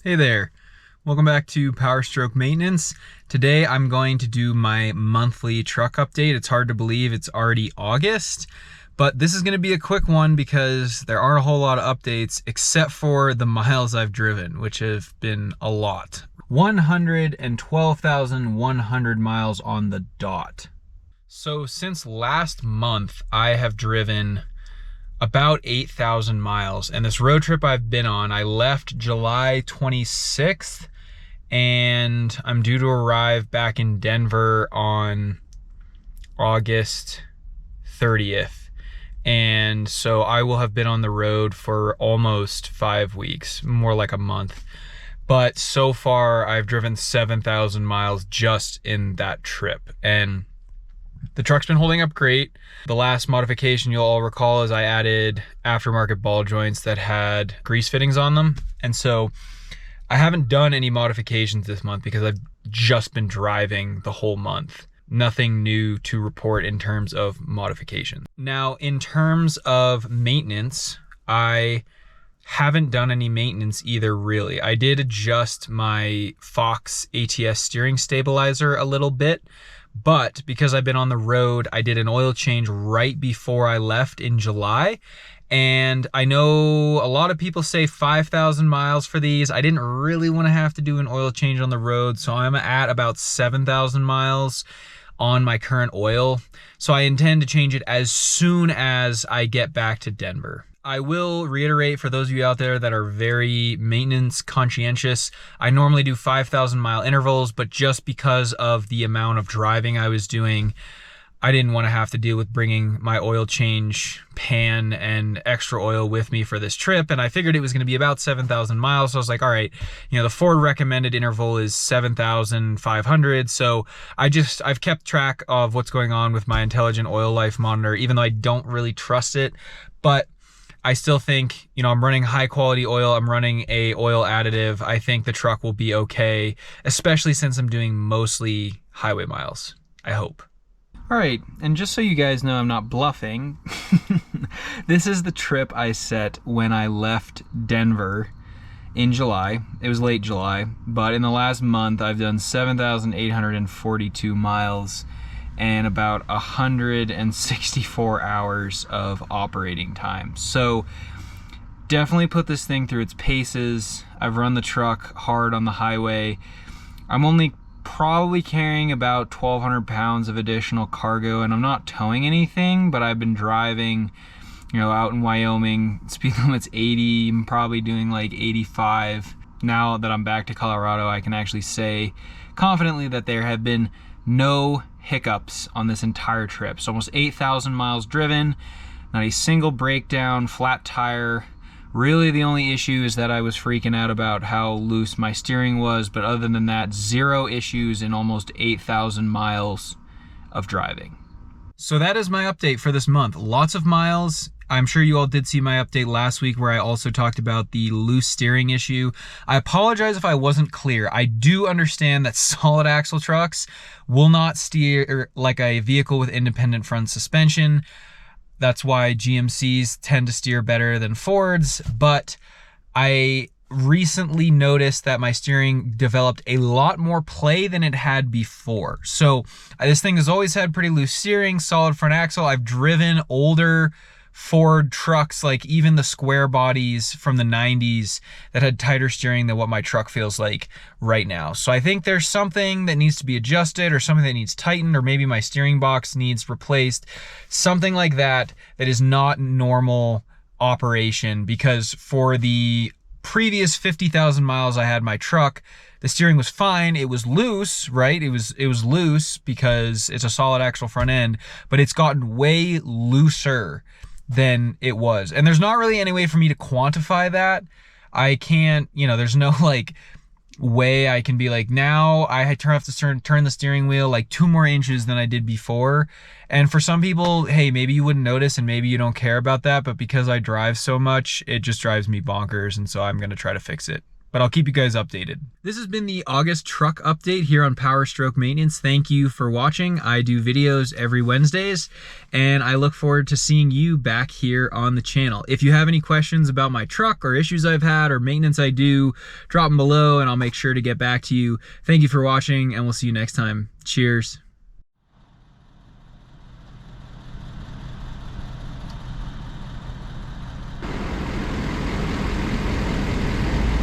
Hey there, welcome back to PowerStroke Maintenance. Today I'm going to do my monthly truck update. It's hard to believe it's already August, but this is going to be a quick one because there aren't a whole lot of updates except for the miles I've driven, which have been a lot. 112,100 miles on the dot. So since last month, I have driven about 8,000 miles. And this road trip I've been on, I left July 26th and I'm due to arrive back in Denver on August 30th. And so I will have been on the road for almost 5 weeks, more like a month. But so far I've driven 7,000 miles just in that trip. And the truck's been holding up great. The last modification you'll all recall is I added aftermarket ball joints that had grease fittings on them. And so I haven't done any modifications this month because I've just been driving the whole month. Nothing new to report in terms of modification. Now, in terms of maintenance, I haven't done any maintenance either, really. I did adjust my Fox ATS steering stabilizer a little bit, but because I've been on the road, I did an oil change right before I left in July. And I know a lot of people say 5,000 miles for these. I didn't really want to have to do an oil change on the road, so I'm at about 7,000 miles on my current oil. So I intend to change it as soon as I get back to Denver. I will reiterate for those of you out there that are very maintenance conscientious, I normally do 5,000 mile intervals, but just because of the amount of driving I was doing, I didn't want to have to deal with bringing my oil change pan and extra oil with me for this trip. And I figured it was going to be about 7,000 miles. So I was like, all right, the Ford recommended interval is 7,500. So I've kept track of what's going on with my intelligent oil life monitor, even though I don't really trust it. But I still think, I'm running high quality oil. I'm running a oil additive. I think the truck will be okay, especially since I'm doing mostly highway miles, I hope. All right, and just so you guys know I'm not bluffing, this is the trip I set when I left Denver in July. It was late July, but in the last month I've done 7,842 miles and about 164 hours of operating time. So definitely put this thing through its paces. I've run the truck hard on the highway. I'm only probably carrying about 1,200 pounds of additional cargo, and I'm not towing anything, but I've been driving, out in Wyoming. Speed limit's 80, I'm probably doing like 85. Now that I'm back to Colorado, I can actually say confidently that there have been no hiccups on this entire trip. So almost 8,000 miles driven, not a single breakdown, flat tire. Really the only issue is that I was freaking out about how loose my steering was, but other than that, zero issues in almost 8,000 miles of driving. So that is my update for this month. Lots of miles. I'm sure you all did see my update last week where I also talked about the loose steering issue. I apologize if I wasn't clear. I do understand that solid axle trucks will not steer like a vehicle with independent front suspension. That's why GMCs tend to steer better than Fords, but I recently noticed that my steering developed a lot more play than it had before. So this thing has always had pretty loose steering, solid front axle. I've driven older Ford trucks, like even the square bodies from the 90s that had tighter steering than what my truck feels like right now. So I think there's something that needs to be adjusted or something that needs tightened, or maybe my steering box needs replaced, something like that that is not normal operation, because for the previous 50,000 miles I had my truck, the steering was fine. It was loose, right? It was loose because it's a solid axle front end, but it's gotten way looser than it was. And there's not really any way for me to quantify that. I can't, there's no like way I can be like, now I have to turn the steering wheel like 2 more inches than I did before. And for some people, hey, maybe you wouldn't notice and maybe you don't care about that, but because I drive so much, it just drives me bonkers. And so I'm going to try to fix it. but I'll keep you guys updated. This has been the August truck update here on PowerStroke Maintenance. Thank you for watching. I do videos every Wednesdays, and I look forward to seeing you back here on the channel. If you have any questions about my truck or issues I've had or maintenance I do, drop them below and I'll make sure to get back to you. Thank you for watching, and we'll see you next time. Cheers.